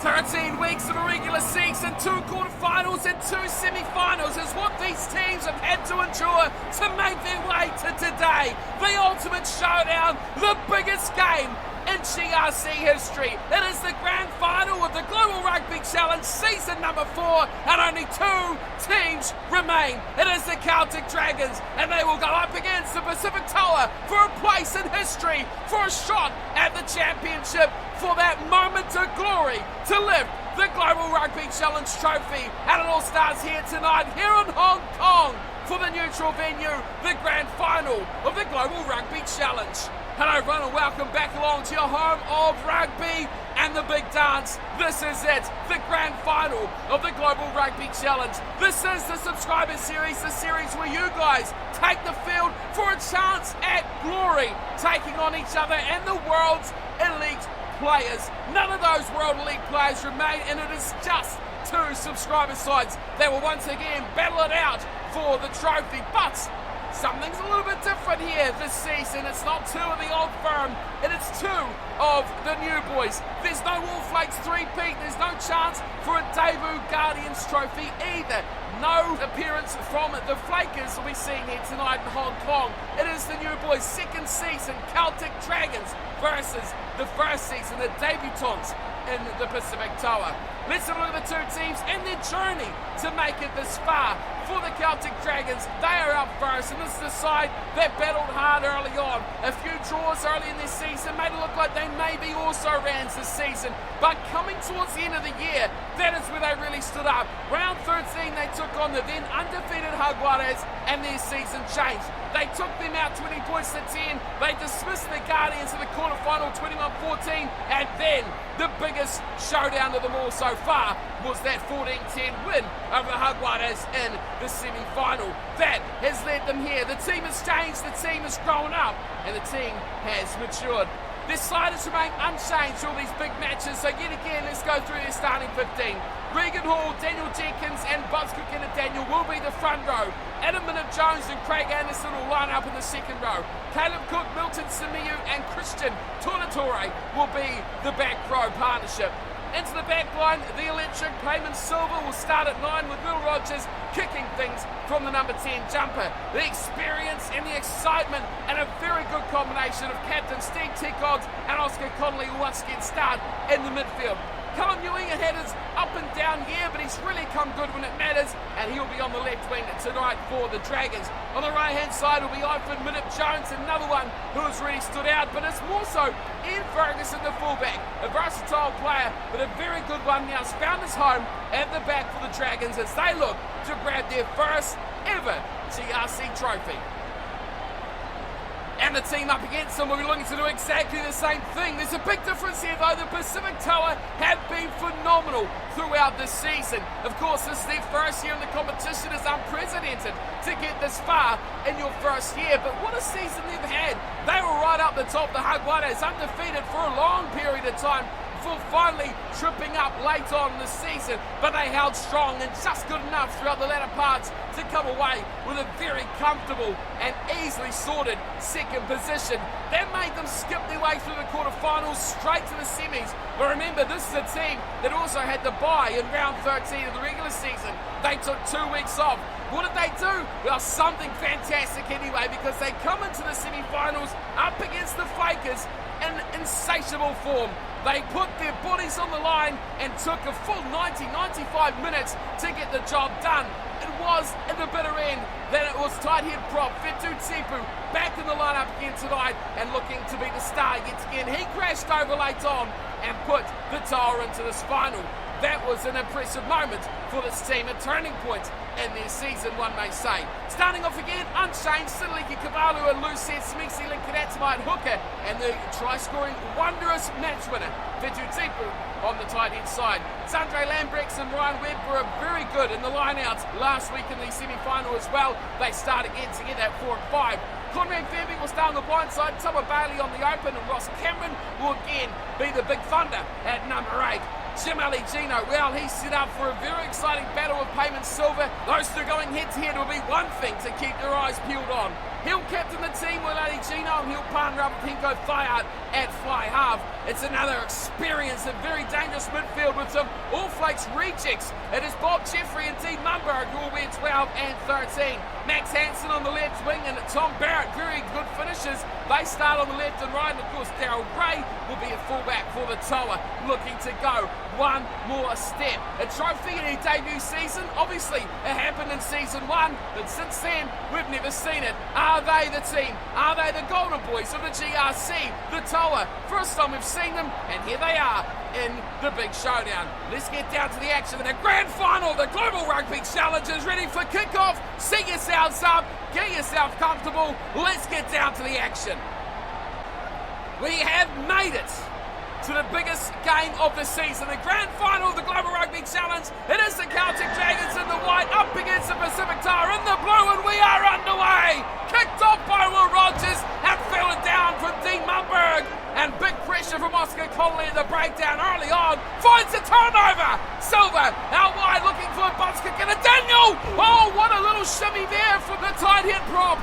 13 weeks of a regular season, 2 quarterfinals and 2 semi-finals is what these teams have had to endure to make their way to today. The ultimate showdown, the biggest game in GRC history. It is the grand final of the Global Rugby Challenge season number 4, and only 2 teams remain. It is the Celtic Dragons, and they will go up against the Pacific Tower for a place in history, for a shot at the championship, for that moment of glory to lift the Global Rugby Challenge trophy. And it all starts here tonight, here in Hong Kong, for the neutral venue, the grand final of the Global Rugby Challenge. Hello everyone and welcome back along to your home of rugby and the big dance. This is it, the grand final of the Global Rugby Challenge. This is the subscriber series, the series where you guys take the field for a chance at glory, taking on each other and the world's elite players. None of those world elite players remain, and it is just 2 subscriber sides that will once again battle it out for the trophy. But something's a little bit different here this season. It's not 2 of the old firm, and it's 2 of the new boys. There's no Wolf Lakes 3-peat. There's no chance for a debut Guardians trophy either. No appearance from the Flakers will be seen here tonight in Hong Kong. It is the new boys' second season, Celtic Dragons versus the first season, the debutants in the Pacific Tower. Let's have a look at the 2 teams and their journey to make it this far. For the Celtic Dragons, they are up first, and this is the side that battled hard early on. A few draws early in this season made it look like they maybe also rans this season, but coming towards the end of the year, that is where they really stood up. Round 13, they took on the then undefeated Jaguares, and their season changed. They took them out 20 points to 10. They dismissed the Guardians in the quarterfinal 21-14, and then the biggest showdown of them all so far was that 14-10 win over the Jaguares in the semi-final. That has led them here. The team has changed, the team has grown up, and the team has matured. This side has remained unchanged all these big matches, so yet again, let's go through their starting 15. Regan Hall, Daniel Jenkins, and Buzz Cook and Daniel will be the front row. Adam Minnick-Jones and Craig Anderson will line up in the second row. Caleb Cook, Milton Simiyu, and Christian Tornatore will be the back row partnership. Into the back line, the electric Payman Silver will start at 9 with Will Rogers kicking things from the number 10 jumper. The experience and the excitement and a very good combination of Captain Steve Tickods and Oscar Connolly will once again start in the midfield. Callum Ewing had his up and down year, but he's really come good when it matters, and he'll be on the left wing tonight for the Dragons. On the right hand side will be Ivan Minnick-Jones, another one who has really stood out, but it's more so Ian Ferguson, the fullback, a versatile player, but a very good one now. Has found his home at the back for the Dragons as they look to grab their first ever GRC trophy. And the team up against them will be looking to do exactly the same thing. There's a big difference here though. The Pacific Tower have been phenomenal throughout this season. Of course, this is their first year in the competition. Is unprecedented to get this far in your first year. But what a season they've had. They were right up the top. The Jaguares undefeated for a long period of time, for finally tripping up late on in the season, but they held strong and just good enough throughout the latter parts to come away with a very comfortable and easily sorted second position. That made them skip their way through the quarterfinals straight to the semis. But remember, this is a team that also had the bye in round 13 of the regular season. They took 2 weeks off. What did they do? Well, something fantastic anyway, because they come into the semi-finals up against the Flakers in insatiable form. They put their bodies on the line and took a full 90-95 minutes to get the job done. It was at the bitter end that it was tight head prop Fetu Tsipu back in the lineup again tonight and looking to be the star yet again. He crashed over late on and put the Tower into this final. That was an impressive moment for this team, a turning point in their season, one may say. Starting off again, unchanged, Sidaliki Kavalu and Lucet Smixi Linkanatamite hooker, and the try-scoring wondrous match winner, Fetu Tsipu, on the tight end side. Sandre Lambrex and Ryan Webb were very good in the line-outs last week in the semi-final as well. They start again to get that 4 and 5. Conrad Fairby will start on the blind side, Tubba Bailey on the open, and Ross Cameron will again be the big thunder at number 8. Jim Aligino, well, he's set up for a very exciting battle with Payman Silver. Those two going head-to-head will be one thing to keep their eyes peeled on. He'll captain the team with Lady Gino, and he'll partner up with Pinko Thayart at fly half. It's another experienced and very dangerous midfield with some All Flakes rejects. It is Bob Jeffrey and Dean Mumberg who will wear 12 and 13. Max Hansen on the left wing and Tom Barrett, very good finishers. They start on the left and right, and of course Daryl Gray will be a fullback for the Toa, looking to go one more step. A trophy in their debut season, obviously it happened in season 1, but since then we've never seen it. Are they the team? Are they the Golden Boys of the GRC, the Toa? First time we've seen them, and here they are in the big showdown. Let's get down to the action in the grand final. The Global Rugby Challenge is ready for kickoff. Set yourselves up, get yourself comfortable. Let's get down to the action. We have made it to the biggest game of the season, the grand final of the Global Rugby Challenge. It is the Celtic Dragons in the white up against the Pacific Tower in the blue, and we are underway. Kicked off by Will Rogers and fielded down from Dean Mumberg, and big pressure from Oscar Connolly in the breakdown early on. Finds a turnover. Silver out wide looking for a butts kick and a Daniel. Oh, what a little shimmy there from the tight head prop.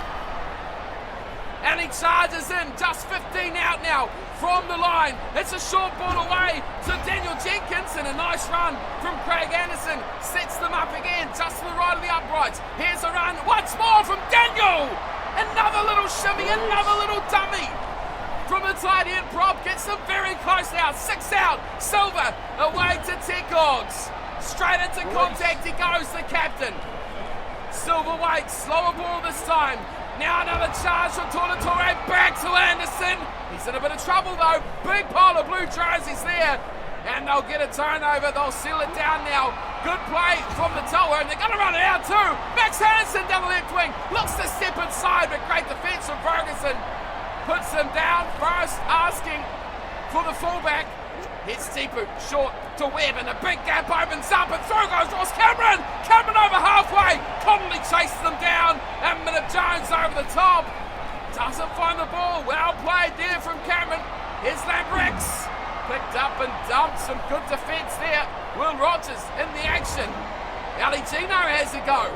And he charges in, just 15 out now from the line. It's a short ball away to Daniel Jenkins, and a nice run from Craig Anderson. Sets them up again, just to the right of the uprights. Here's a run once more from Daniel. Another little shimmy, another little dummy from the tight end prop. Gets them very close now, 6 out. Silver away to Tekogs. Straight into contact he goes, the captain. Silver waits, slower ball this time. Now another charge from Tornatore, back to Anderson. He's in a bit of trouble though. Big pile of blue jerseys there. And they'll get a turnover. They'll seal it down now. Good play from the Toa, and they're going to run it out too. Max Hansen down the left wing. Looks to step inside, but great defence from Ferguson. Puts him down first, asking for the fullback. Hits Tipu, short to Webb, and a big gap opens up, and through goes Ross Cameron. Cameron over halfway. Connolly chases them down, and Minip Jones over the top. Doesn't find the ball. Well played there from Cameron. Here's Lambrix. Picked up and dumped. Some good defence there. Will Rogers in the action. Ali Gino has a go.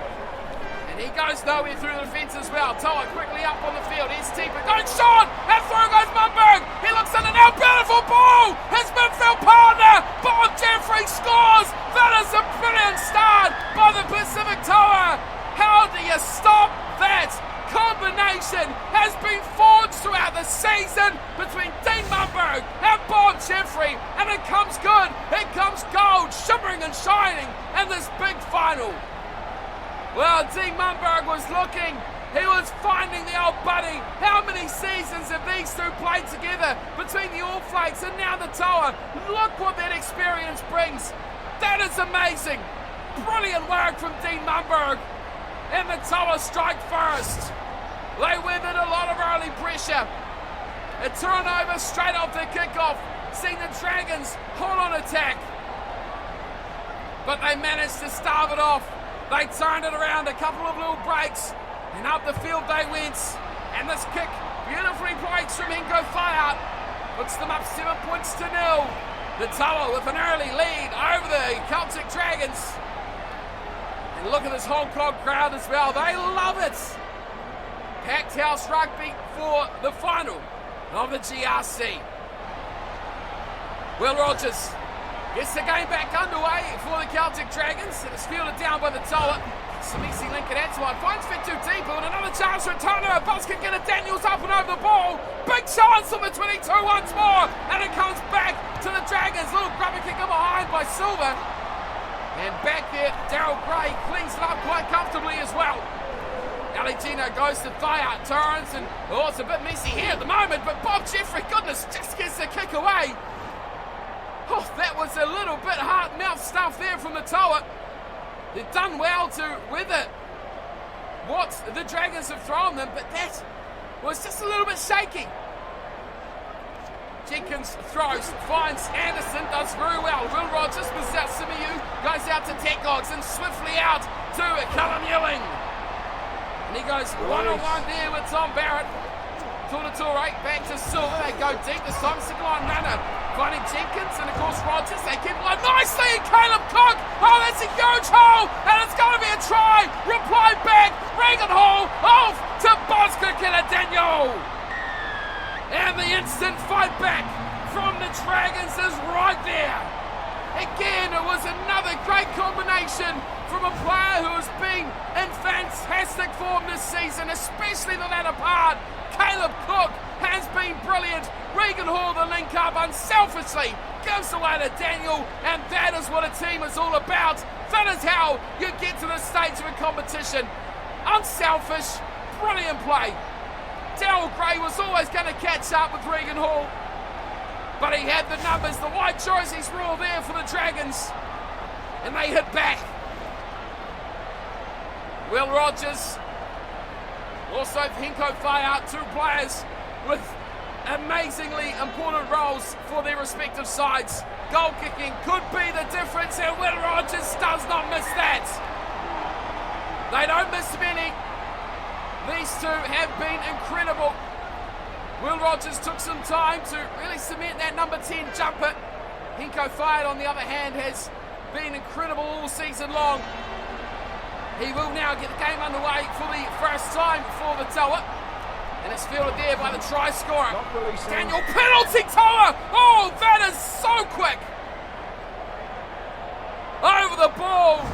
And he goes nowhere through the defence as well. Toa quickly up on the field. Here's Tipu going short. And through goes Mumberg. He looks in and out. Beautiful ball. His midfield partner, Bob Jeffrey, scores. That is a brilliant start by the Pacific Toa. How do you stop that? Combination has been forged throughout the season between Dean Mumberg and Bob Jeffrey, and it comes good. It comes gold, shimmering and shining in this big final. Well, Dean Mumberg was looking. He was finding the old buddy. How many seasons have these two played together between the All Flakes and now the Toa? Look what that experience brings. That is amazing. Brilliant work from Dean Mumberg. And the Toa strike first. They weathered a lot of early pressure. A turnover straight off the kickoff. Seeing the Dragons hold on attack. But they managed to starve it off. They turned it around, a couple of little breaks, and up the field they went. And this kick beautifully breaks from Pinko Thayart. Puts them up 7 points to 0. The Toa with an early lead over the Celtic Dragons. And look at this Hong Kong crowd as well. They love it. Packed house rugby for the final of the GRC. Will Rogers gets the game back underway for the Celtic Dragons. And it's fielded down by the Toa. Some easy link at Antoine. Finds fit too deep, and another chance for Turner. Buzz can get it. Daniels up and over the ball. Big chance on the 22 once more. And it comes back to the Dragons. Little grubber kick behind by Silver. And back there, Daryl Gray cleans it up quite comfortably as well. Aligino goes to Thayart, turns, and oh, it's a bit messy here at the moment, but Bob Jeffrey, goodness, just gets the kick away. Oh, that was a little bit hard-mouth stuff there from the Toa. They've done well to weather what the Dragons have thrown them, but that was just a little bit shaky. Jenkins throws, finds Anderson, does very well. Will Rogers misses out Simiu, goes out to Tekogs and swiftly out to Callum Ewing. And he goes one-on-one there with Tom Barrett. Tornatore back to Silver. They go deep this time. Single line runner. Finding Jenkins and of course Rogers. They keep it alive nicely. Caleb Cook. Oh, that's a huge hole. And it's going to be a try. Reply back. Regan Hall off to Bosco Daniel. And the instant fight back from the Dragons is right there. Again, it was another great combination from a player who has been in fantastic form this season, especially the latter part. Caleb Cook has been brilliant. Regan Hall, the link up, unselfishly gives away to Daniel, and that is what a team is all about. That is how you get to this stage of a competition. Unselfish, brilliant play. Daryl Gray was always going to catch up with Regan Hall, but he had the numbers. The white jerseys were all there for the Dragons, and they hit back. Will Rogers, also Hinko Whaiā, two players with amazingly important roles for their respective sides. Goal kicking could be the difference, and Will Rogers does not miss that. They don't miss many. These two have been incredible. Will Rogers took some time to really cement that number 10 jumper. Hinko Whaiā, on the other hand, has been incredible all season long. He will now get the game underway for the first time for the Toa. And it's fielded there by the try scorer. Daniel, penalty Toa! Oh, that is so quick! Over the ball,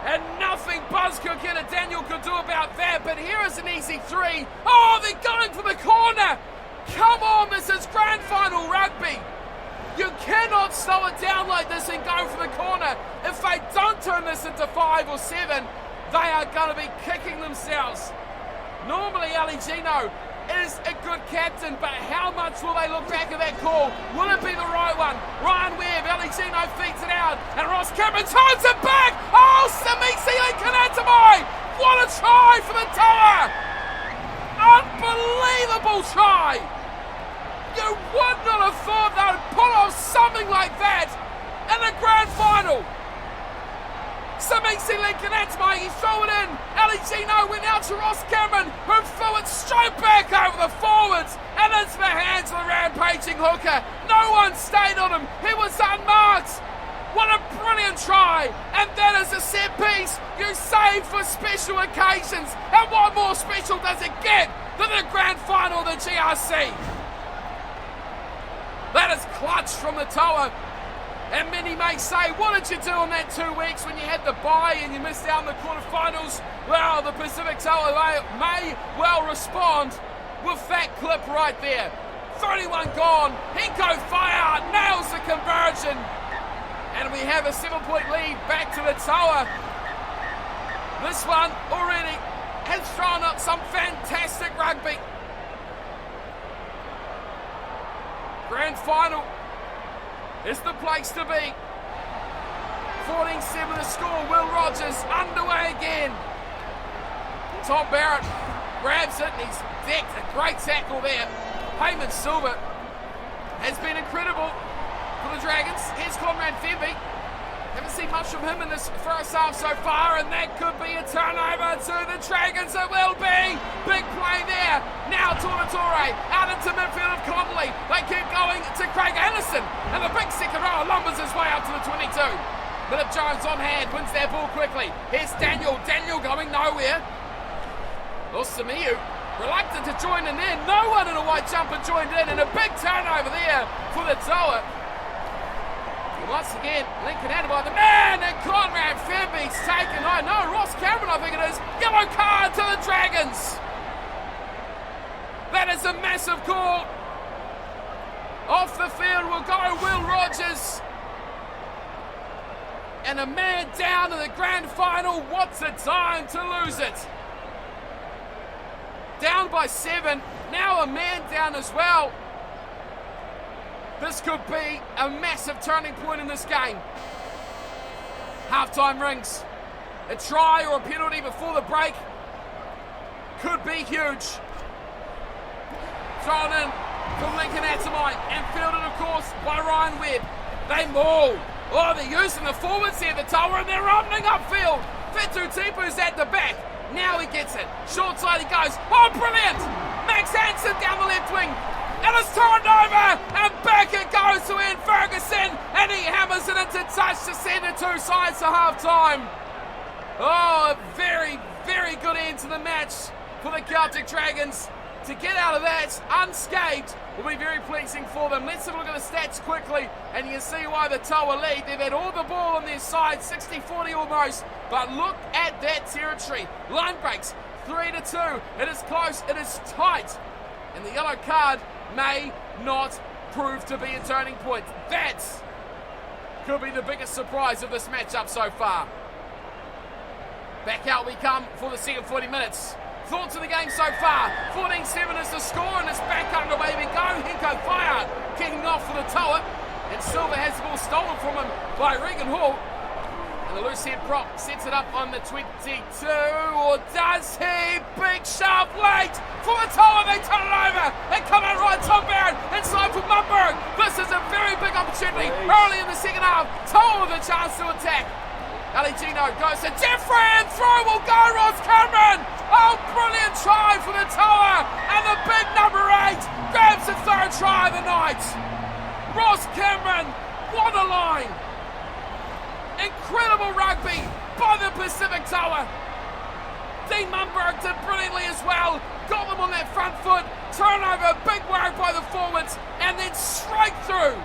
and nothing Buzzcook and Daniel could do about that. But here is an easy three. Oh, they're going for the corner! Come on, this is grand final rugby. You cannot slow it down like this and go for the corner. If they don't turn this into 5 or 7, they are going to be kicking themselves. Normally, Ali Gino is a good captain, but how much will they look back at that call? Will it be the right one? Ryan Webb, Ali Gino feeds it out, and Ross Cameron turns it back. Oh, Samisi Kanatamai! What a try for the Toa! Unbelievable try! You would not have thought they would pull off something like that in the grand final. Samisi Kanatamai, he threw it in. Ali Gino went out to Ross Cameron, who threw it straight back over the forwards and into the hands of the rampaging hooker. No one stayed on him. He was unmarked. What a brilliant try. And that is a set piece you save for special occasions. And what more special does it get than the grand final of the GRC? That is clutch from the Toa. And many may say, what did you do on that 2 weeks when you had the bye and you missed out on the quarterfinals? Well, the Pacific Toa may well respond with that clip right there. 31 gone. Hinko Whaiā nails the conversion. And we have a 7-point lead back to the Toa. This one already has thrown up some fantastic rugby. Grand final is the place to be. 14-7 to score. Will Rogers underway again. Tom Barrett grabs it and he's decked. A great tackle there. Payman Silver has been incredible for the Dragons. Here's Conrad Femby. Haven't seen much from him in this first half so far, and that could be a turnover to the Dragons. It will be. Big play there. Now Tornatore out into midfield of Connolly. They keep going to Craig Anderson, and the big second row lumbers his way up to the 22. Philip Jones on hand, wins that ball quickly. Here's Daniel. Daniel going nowhere. Osamiu reluctant to join in there. No one in a white jumper joined in, and a big turnover there for the Toa. Once again, Lincoln added by the man, and Conrad Femby's taken. Oh no, Ross Cameron, I think it is. Yellow card to the Dragons. That is a massive call. Off the field will go Will Rogers. And a man down in the grand final. What's the time to lose it? Down by 7. Now a man down as well. This could be a massive turning point in this game. Halftime rings. A try or a penalty before the break could be huge. Thrown in from Lincoln Atamai and fielded, of course, by Ryan Webb. They maul. Oh, they're using the forwards here, the Toa, and they're opening upfield. Fetu Tipu's at the back. Now he gets it. Short side he goes. Oh, brilliant! Max Hansen down the left wing. And it's turned over, and back it goes to Ian Ferguson, and he hammers it into touch to send the two sides to half-time. Oh, a very, very good end to the match for the Celtic Dragons. To get out of that unscathed will be very pleasing for them. Let's have a look at the stats quickly, and you can see why the Toa lead. They've had all the ball on their side, 60-40 almost, but look at that territory. Line breaks, 3-2. It is close, it is tight, and the yellow card may not prove to be a turning point. That could be the biggest surprise of this matchup so far. Back out we come for the second 40 minutes. Thoughts of the game so far. 14-7 is the score, and it's back underway we go. Henko Fire kicking off for the Toa, and Silver has the ball stolen from him by Regan Hall. And the loose head prop sets it up on the 22, or does he? Big sharp late for the Toa. They turn it over. They come out right. Tom Barrett inside for Mumberg. This is a very big opportunity early in the second half. Toa with a chance to attack. Aligino goes to Jeffrey, and through will go Ross Cameron. Oh, brilliant try for the Toa, and the big number 8 grabs the third try of the night. Ross Cameron, what a line. Incredible rugby by the Pacific Toa. Dean Mumberg did brilliantly as well. Got them on that front foot. Turnover, big work by the forwards, and then straight through.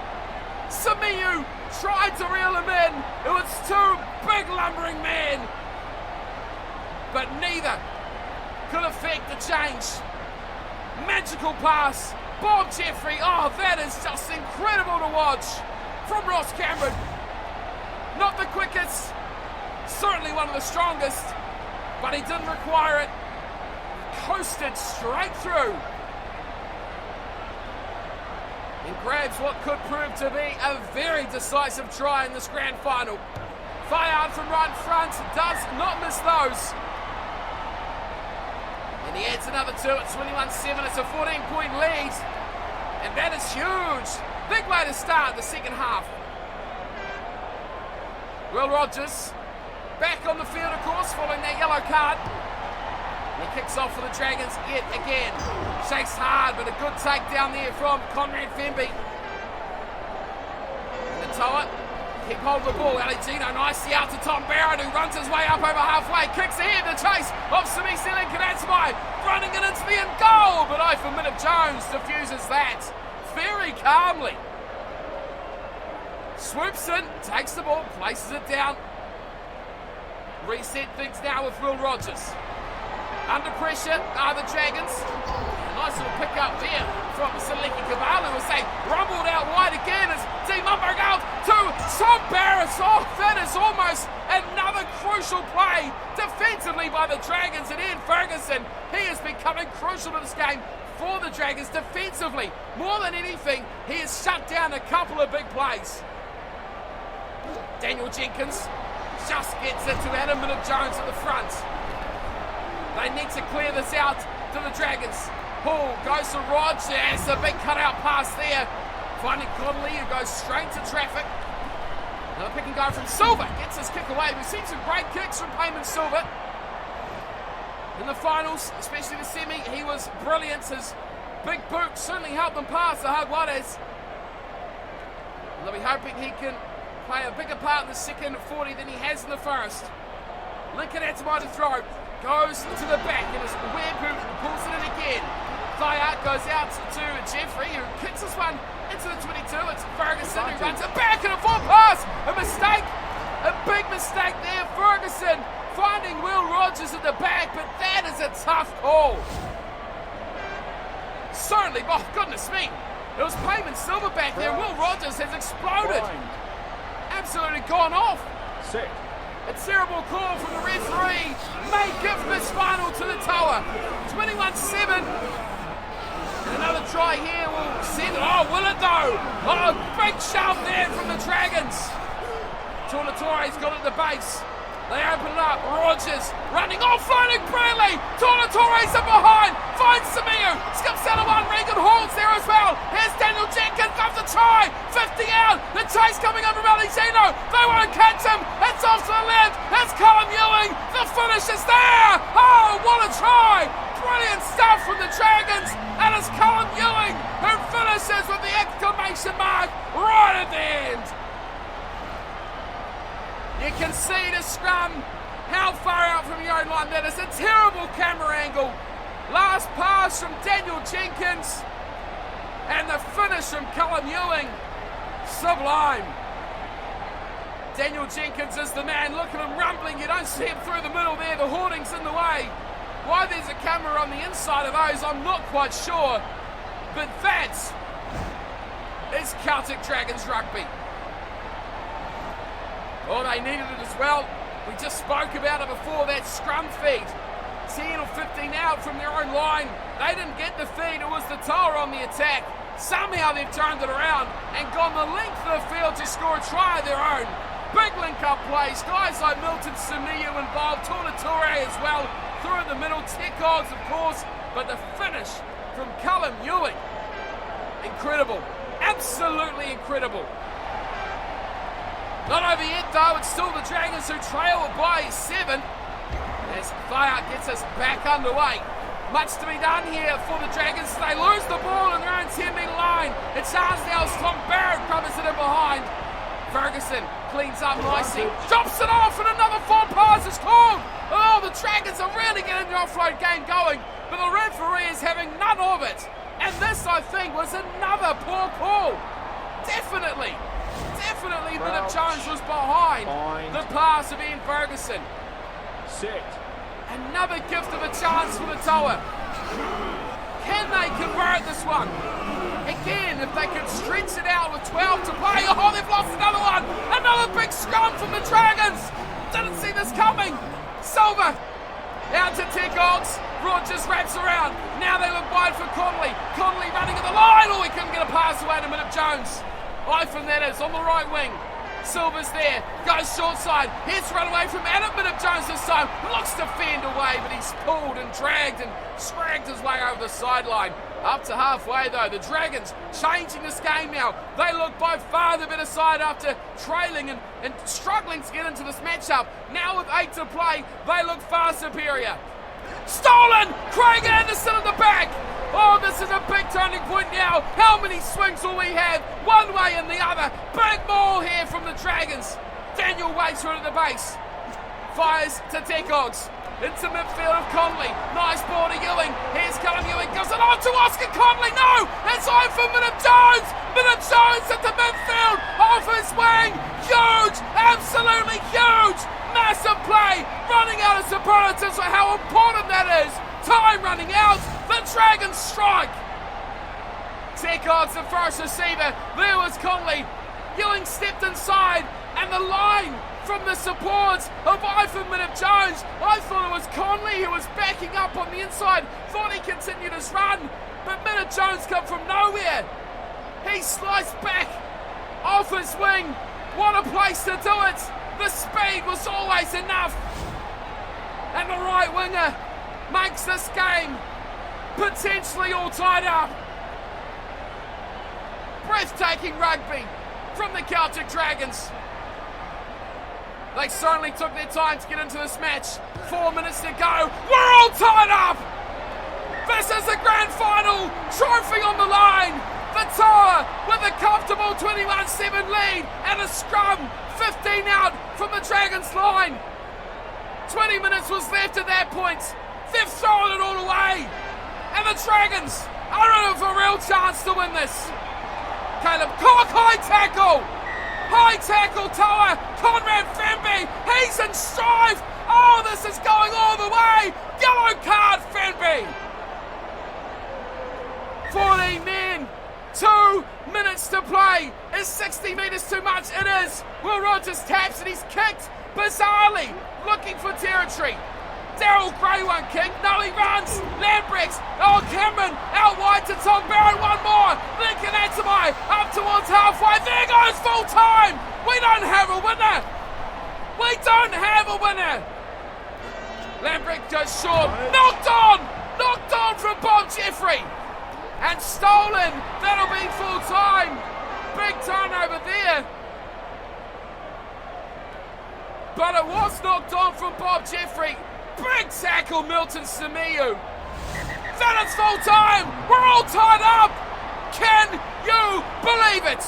Samiu tried to reel him in. It was two big lumbering men, but neither could affect the change. Magical pass, Bob Jeffrey. Oh, that is just incredible to watch from Ross Cameron. Not the quickest, certainly one of the strongest, but he didn't require it. Coasted straight through and grabs what could prove to be a very decisive try in this grand final. Fire from right in front, does not miss those. And he adds another two at 21-7. It's a 14-point lead, and that is huge. Big way to start the second half. Will Rogers back on the field, of course, following that yellow card. He kicks off for the Dragons yet again. Shakes hard, but a good takedown there from Conrad Femby. And the Toa keep hold of the ball. Aligino nicely out to Tom Barrett, who runs his way up over halfway. Kicks ahead, the chase of Simi-Selen Kanatsmai. Running it into the end goal, but Minute Jones diffuses that very calmly. Swoops in, takes the ball, places it down. Reset things now with Will Rogers. Under pressure are the Dragons. A nice little pick up there from Siliki Kabala, who was rumbled out wide again as Dean Mumberg out to Tom Barrett. Oh, that is almost another crucial play defensively by the Dragons. And Ian Ferguson, he is becoming crucial to this game for the Dragons defensively. More than anything, he has shut down a couple of big plays. Daniel Jenkins just gets it to Adam Minute-Jones at the front. They need to clear this out to the Dragons. Hall goes to Rogers, a big cutout pass there. Finding Connolly, who goes straight to traffic. Another pick and go from Silver, gets his kick away. We've seen some great kicks from Payman Silver in the finals, especially the semi. He was brilliant. His big boot certainly helped them pass the Jaguares. They'll be hoping he can play a bigger part in the second 40 than he has in the first. Lincoln Atamai to throw. Goes to the back, and it's Webb who pulls it in again. Thayart goes out to Jeffrey, who kicks this one into the 22. It's Ferguson who runs it back, and a full pass. A mistake, a big mistake there. Ferguson finding Will Rogers at the back, but that is a tough call. Certainly, oh goodness me. It was Payman Silver back there. Will Rogers has exploded. Absolutely gone off. Six. A terrible call from the referee may give this final to the Toa. 21-7. Another try here will send it. Oh, will it though? Oh, big shove there from the Dragons. Tornatore's got it at the base. They open it up. Rogers running, offloading brilliantly. Tornatore's up behind. Finds Samiu. Skips out of one. Regan Hall's there as well. Here's Daniel Jenkins. Comes a try. 50 out. The chase coming up from Aligino. They won't catch him. It's off to the left. That's Callum Ewing. The finish is there. Oh, what a try. Brilliant stuff from the Dragons. And it's Callum Ewing who finishes with the exclamation mark right at the end. You can see the scrum, how far out from your own line that is. A terrible camera angle. Last pass from Daniel Jenkins. And the finish from Callum Ewing. Sublime. Daniel Jenkins is the man. Look at him rumbling. You don't see him through the middle there. The hoarding's in the way. Why there's a camera on the inside of those, I'm not quite sure. But that is Celtic Dragons rugby. Oh, they needed it as well. We just spoke about it before, that scrum feed. 10 or 15 out from their own line. They didn't get the feed. It was the Toa on the attack. Somehow they've turned it around and gone the length of the field to score a try of their own. Big link-up plays. Guys like Milton Simiyu involved. Tornature as well. Through in the middle. Tekogs, of course. But the finish from Callum Ewing. Incredible. Absolutely incredible. Not over yet, though. It's still the Dragons who trail by 7. As Fire gets us back underway. Much to be done here for the Dragons. They lose the ball in their own 10-metre line. It's Arsdale's Tom Barrett covers it in behind. Ferguson cleans up nicely. Drops it off and another 4 pass is called. Oh, the Dragons are really getting the offload game going. But the referee is having none of it. And this, I think, was another poor call. Definitely Bennett Jones was behind the pass of Ian Ferguson. Set. Another gift of a chance for the Toa. Can they convert this one? Again, if they can stretch it out with 12 to play. Oh, they've lost another one. Another big scrum from the Dragons. Didn't see this coming. Silver out to Tekogs. Rogers wraps around. Now they look wide for Conley. Conley running at the line. Oh, he couldn't get a pass away to Bennett Jones. Ivan, that is, on the right wing. Silver's there, goes short side. Here's run away from Adam Bennett Jones this time. Looks to fend away, but he's pulled and dragged and scragged his way over the sideline. Up to halfway though, the Dragons changing this game now. They look by far the better side after trailing and struggling to get into this matchup. Now with 8 to play, they look far superior. Stolen! Craig Anderson at the back! Oh, this is a big turning point now. How many swings will we have? One way and the other. Big ball here from the Dragons. Daniel waits for it at the base. Fires to Tekogs. Into midfield of Conley. Nice ball to Ewing. Here's Callum Ewing. Gives it on to Oscar Conley. No! It's on for Bennett Jones. Bennett Jones at the midfield. Off his wing. Huge! Absolutely huge! Massive play. Running out of superlatives for how important that is. Time running out. The Dragons strike. Tekogs the first receiver. There was Conley. Ewing stepped inside. And the line from the supports of Ivan Bennett Jones. I thought it was Conley who was backing up on the inside. Thought he continued his run. But Bennett Jones come from nowhere. He sliced back off his wing. What a place to do it. The speed was always enough. And the right winger makes this game potentially all tied up. Breathtaking rugby from the Celtic Dragons. They certainly took their time to get into this match. 4 minutes to go. We're all tied up. This is the grand final. Trophy on the line. The Toa with a comfortable 21-7 lead and a scrum 15 out from the Dragons line. 20 minutes was left at that point. They've thrown it all away. And the Dragons are in for a real chance to win this. Caleb Cock, high tackle. High tackle, Toa. Conrad Fenby, he's in strife. Oh, this is going all the way. Yellow card, Fenby. 14 men. 2 minutes to play. Is 60 metres too much? It is. Will Rogers taps and he's kicked bizarrely, looking for territory. Daryl Gray one kick. No, he runs. Lambrex. Oh, Cameron out wide to Tom Barrett. One more. Lincoln Atamai up towards halfway. There goes full time. We don't have a winner. We don't have a winner. Lambrex goes short. Knocked on from Bob Jeffrey. And stolen. That'll be full time. Big turnover there. But it was knocked on from Bob Jeffrey. Big tackle, Milton Simiyu. Then it's full time. We're all tied up. Can you believe it?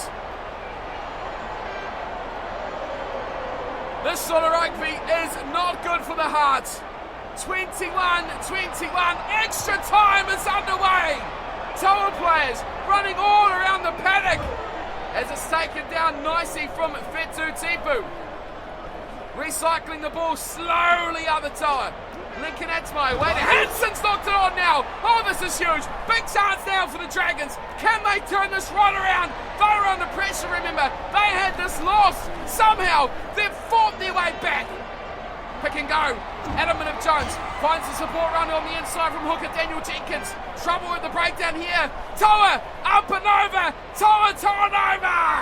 This sort of rugby is not good for the heart. 21-21, extra time is underway. Toa players running all around the paddock as it's taken down nicely from Fetu Tipu. Recycling the ball slowly up the Toa. Lincoln Atamai, wait, Hansen's knocked it on now. Oh, this is huge. Big chance now for the Dragons. Can they turn this right around? They were under pressure, remember. They had this loss. Somehow, they've fought their way back. Pick and go. Adam Jones finds the support runner on the inside from hooker Daniel Jenkins. Trouble with the breakdown here. Toa up and over. Toa over.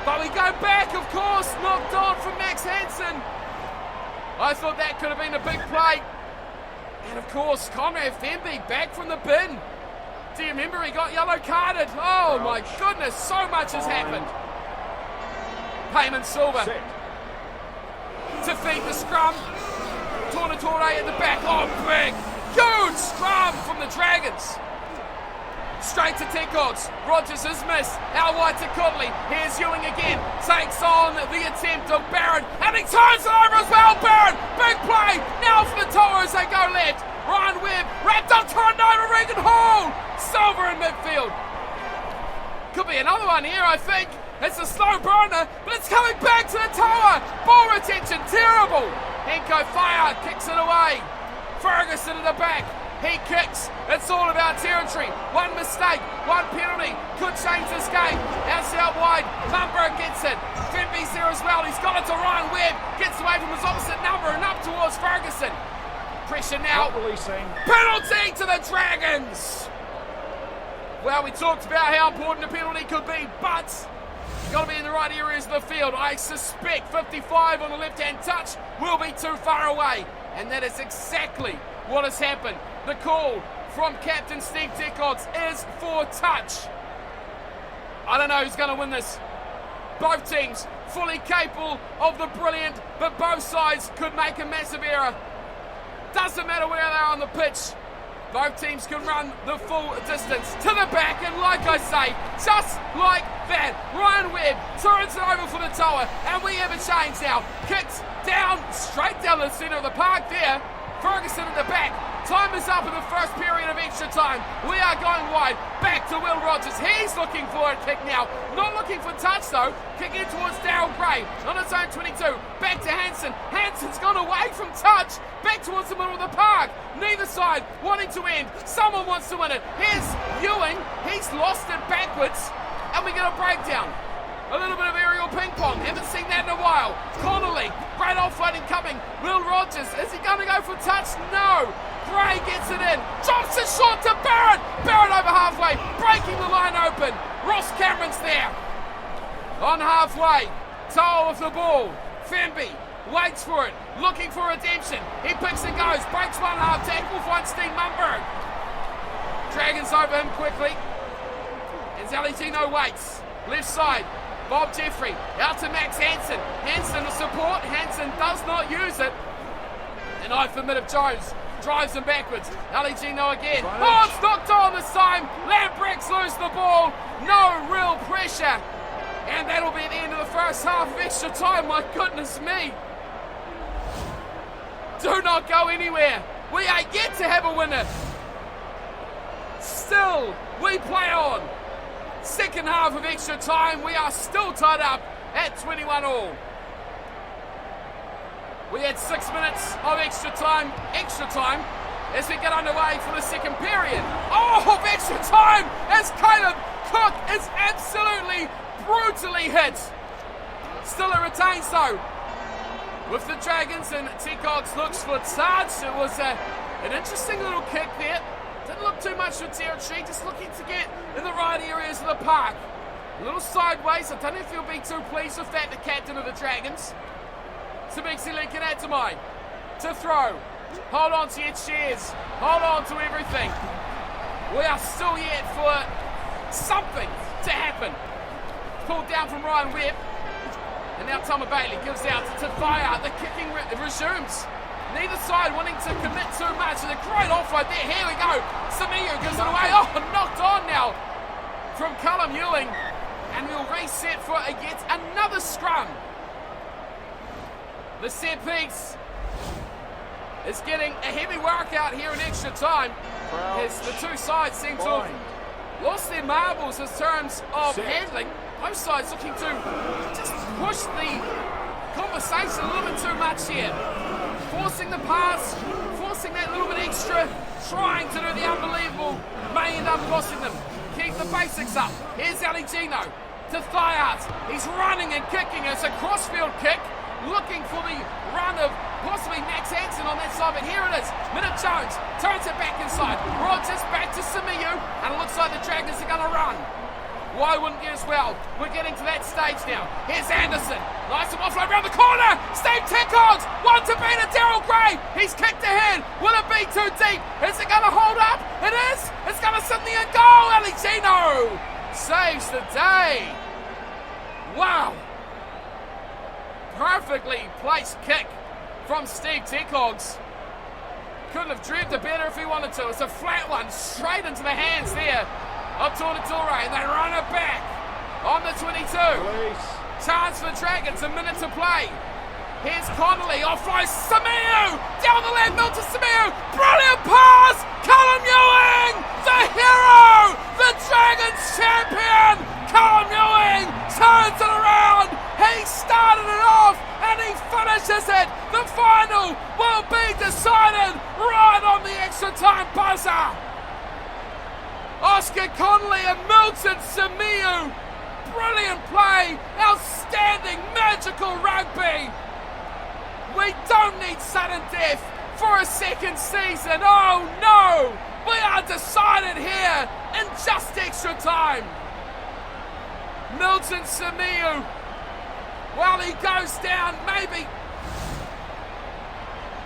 But we go back, of course. Knocked on from Max Hansen. I thought that could have been a big play. And of course, Conrad Femby back from the bin. Do you remember he got yellow carded? Oh my goodness, so much has happened. Payman Silva to feed the scrum. Tornatore at the back. Oh, big, huge scrum from the Dragons. Straight to Tekots. Rogers is missed. Out wide to Cooley. Here's Ewing again. Takes on the attempt of Barron. And he turns it over as well. Barron. Big play. Now for the Toa as they go left. Ryan Webb wrapped up. Turned over Regan Hall. Silver in midfield. Could be another one here, I think. It's a slow burner, but it's coming back to the Toa. Ball retention. Terrible. Henko Fire kicks it away. Ferguson in the back. He kicks. It's all about territory. One mistake, one penalty could change this game. Out wide. Mumberg gets it. Femby's there as well. He's got it to Ryan Webb. Gets away from his opposite number and up towards Ferguson. Pressure now. Penalty to the Dragons. Well, we talked about how important a penalty could be, but you've got to be in the right areas of the field. I suspect 55 on the left-hand touch will be too far away. And that is exactly what has happened. The call from Captain Steve Tekots is for touch. I don't know who's going to win this. Both teams fully capable of the brilliant, but both sides could make a massive error. Doesn't matter where they are on the pitch. Both teams can run the full distance to the back, and like I say, just like that, Ryan Webb turns it over for the Toa, and we have a change now. Kicked down, straight down the centre of the park there. Ferguson in the back. Time is up in the first period of extra time. We are going wide. Back to Will Rogers. He's looking for a kick now. Not looking for touch though. Kicking towards Darryl Gray on his own 22. Back to Hansen. Hansen's gone away from touch. Back towards the middle of the park. Neither side wanting to end. Someone wants to win it. Here's Ewing. He's lost it backwards. And we get a breakdown. A little bit of aerial ping pong. Haven't seen that in a while. Connolly. Great offloading coming. Will Rogers. Is he going to go for touch? No. Gray gets it in. Drops it short to Barrett. Barrett over halfway. Breaking the line open. Ross Cameron's there. On halfway. Toa with the ball. Femby waits for it. Looking for redemption. He picks and goes. Breaks one half tackle. Finds Steve Mumberg. Dragons over him quickly. And Zalentino waits. Left side. Bob Jeffrey out to Max Hansen. Hansen to support. Hansen does not use it. And I for Midav Jones drives him backwards. Aligino again. Oh, it's knocked on this time. Lamprex lose the ball. No real pressure. And that'll be the end of the first half of extra time. My goodness me. Do not go anywhere. We are yet to have a winner. Still, we play on. Second half of extra time, we are still tied up at 21 all. We had 6 minutes of extra time as we get underway for the second period. Oh, extra time as Caleb Cook is absolutely brutally hit. Still it retains though with the Dragons, and Tekots looks for touch. It was an interesting little kick there. Didn't look too much for territory, just looking to get in the right areas of the park. A little sideways. I don't know if you'll be too pleased with that, the captain of the Dragons. Sabixi Lincoln Atamai to throw. Hold on to your chairs. Hold on to everything. We are still yet for something to happen. Pulled down from Ryan Webb. And now Tama Bailey gives out to Fire. The kicking resumes. Neither side wanting to commit too much. And a great offload there. Here we go. Samiu gives it away. Oh, knocked on now from Callum Ewing. And we'll reset for yet another scrum. The set piece is getting a heavy workout here in extra time, as the two sides seem to have lost their marbles in terms of handling. Both sides looking to just push the conversation a little bit too much here. Forcing the pass, forcing that little bit extra, trying to do the unbelievable, may end up costing them. Keep the basics up. Here's Ali Gino to Thiart. He's running and kicking. It's a crossfield kick, looking for the run of possibly Max Hansen on that side, but here it is. Minute Jones turns it back inside. Rogers back to Simiyu, and it looks like the Dragons are going to run. Why wouldn't you as well? We're getting to that stage now. Here's Anderson. Nice and offload around the corner. Steve Tickles. One to beat it. Daryl Gray. He's kicked ahead. Will it be too deep? Is it going to hold up? It is. It's going to sit in the end goal. Alicino saves the day. Wow. Perfectly placed kick from Steve Tickles. Couldn't have dreamed it better if he wanted to. It's a flat one straight into the hands there of Tornatore, and they run it back on the 22. Chance for Dragons, a minute to play. Here's Connolly, offload Simiyu, down the left, Milton Simiyu, brilliant pass, Callum Ewing, the hero, the Dragons champion, Callum Ewing turns it around, he started it off, and he finishes it. The final will be decided right on the extra time buzzer. Oscar Connolly and Milton Simiyu. Brilliant play, outstanding, magical rugby. We don't need sudden death for a second season. Oh no, we are decided here in just extra time. Milton Simiyu, well, he goes down, maybe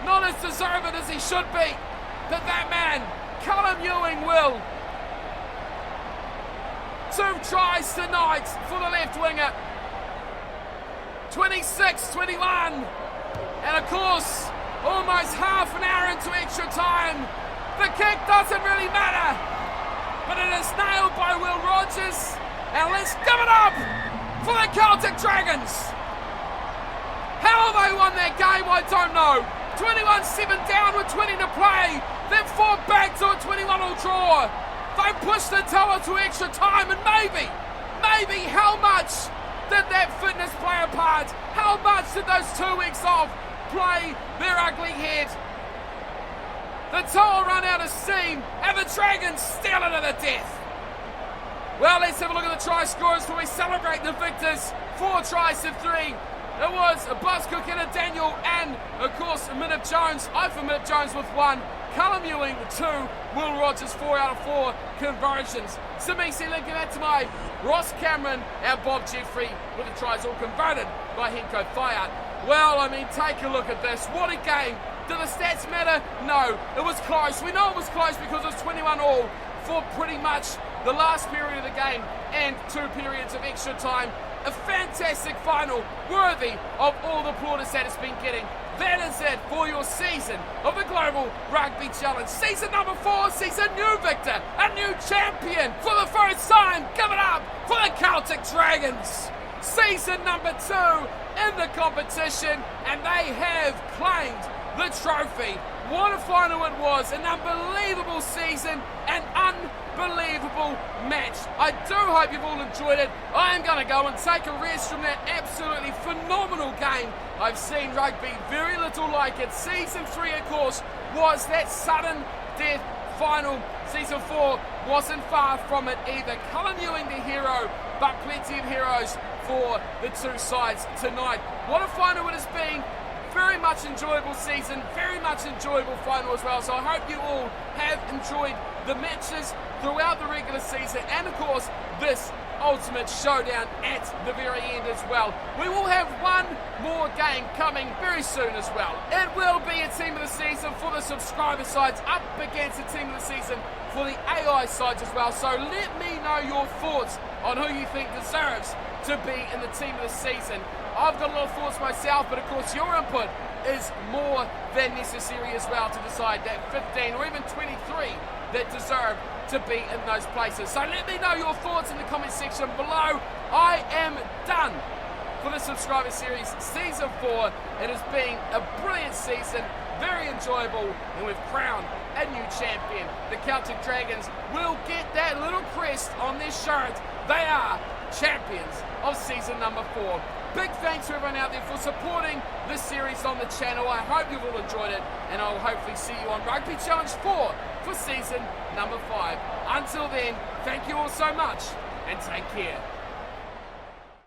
not as deserved as he should be, but that man, Callum Ewing, will. 2 tries tonight for the left winger. 26-21. And of course, almost half an hour into extra time. The kick doesn't really matter. But it is nailed by Will Rogers. And let's give it up for the Celtic Dragons. How they won that game, I don't know. 21-7 down with 20 to play. Then fought back to a 21-all draw. They pushed the tower to extra time, and maybe how much did that fitness play a part? How much did those 2 weeks off play their ugly head? The tower run out of steam, and the Dragons steal it to the death. Well, let's have a look at the try scorers before we celebrate the victors. 4 tries to 3. It was a Buzzcook and a Daniel, and of course a Minute Jones. I for Minute Jones with 1. Callum Ewing with 2, Will Rogers 4 out of 4 conversions. Samisi linking that to my Ross Cameron and Bob Jeffrey with the tries all converted by Henko Thiart. Well, I mean, take a look at this. What a game. Do the stats matter? No, it was close. We know it was close because it was 21 all for pretty much the last period of the game and 2 periods of extra time. A fantastic final, worthy of all the plaudits that it's been getting. That is it for your season of the Global Rugby Challenge. Season number 4 sees a new victor, a new champion for the first time. Give it up for the Celtic Dragons. Season number 2 in the competition, and they have claimed the trophy. What a final it was, an unbelievable season, an unbelievable match. I do hope you've all enjoyed it. I am going to go and take a rest from that absolutely phenomenal game. I've seen rugby very little like it. Season 3, of course, was that sudden death final. Season 4 wasn't far from it either. Callum Ewing the hero, but plenty of heroes for the 2 sides tonight. What a final it has been. Very much enjoyable season, very much enjoyable final as well. So I hope you all have enjoyed the matches throughout the regular season, and of course this ultimate showdown at the very end as well. We will have one more game coming very soon as well. It will be a team of the season for the subscriber sides up against a team of the season for the AI sides as well. So let me know your thoughts on who you think deserves to be in the team of the season. I've got a lot of thoughts myself, but of course your input is more than necessary as well to decide that 15 or even 23 that deserve to be in those places. So let me know your thoughts in the comment section below. I am done for this Subscriber Series Season 4. It has been a brilliant season, very enjoyable, and we've crowned a new champion. The Celtic Dragons will get that little crest on their shirt. They are champions of season number 4. Big thanks to everyone out there for supporting this series on the channel. I hope you've all enjoyed it, and I'll hopefully see you on Rugby Challenge 4 for season number 5. Until then, thank you all so much, and take care.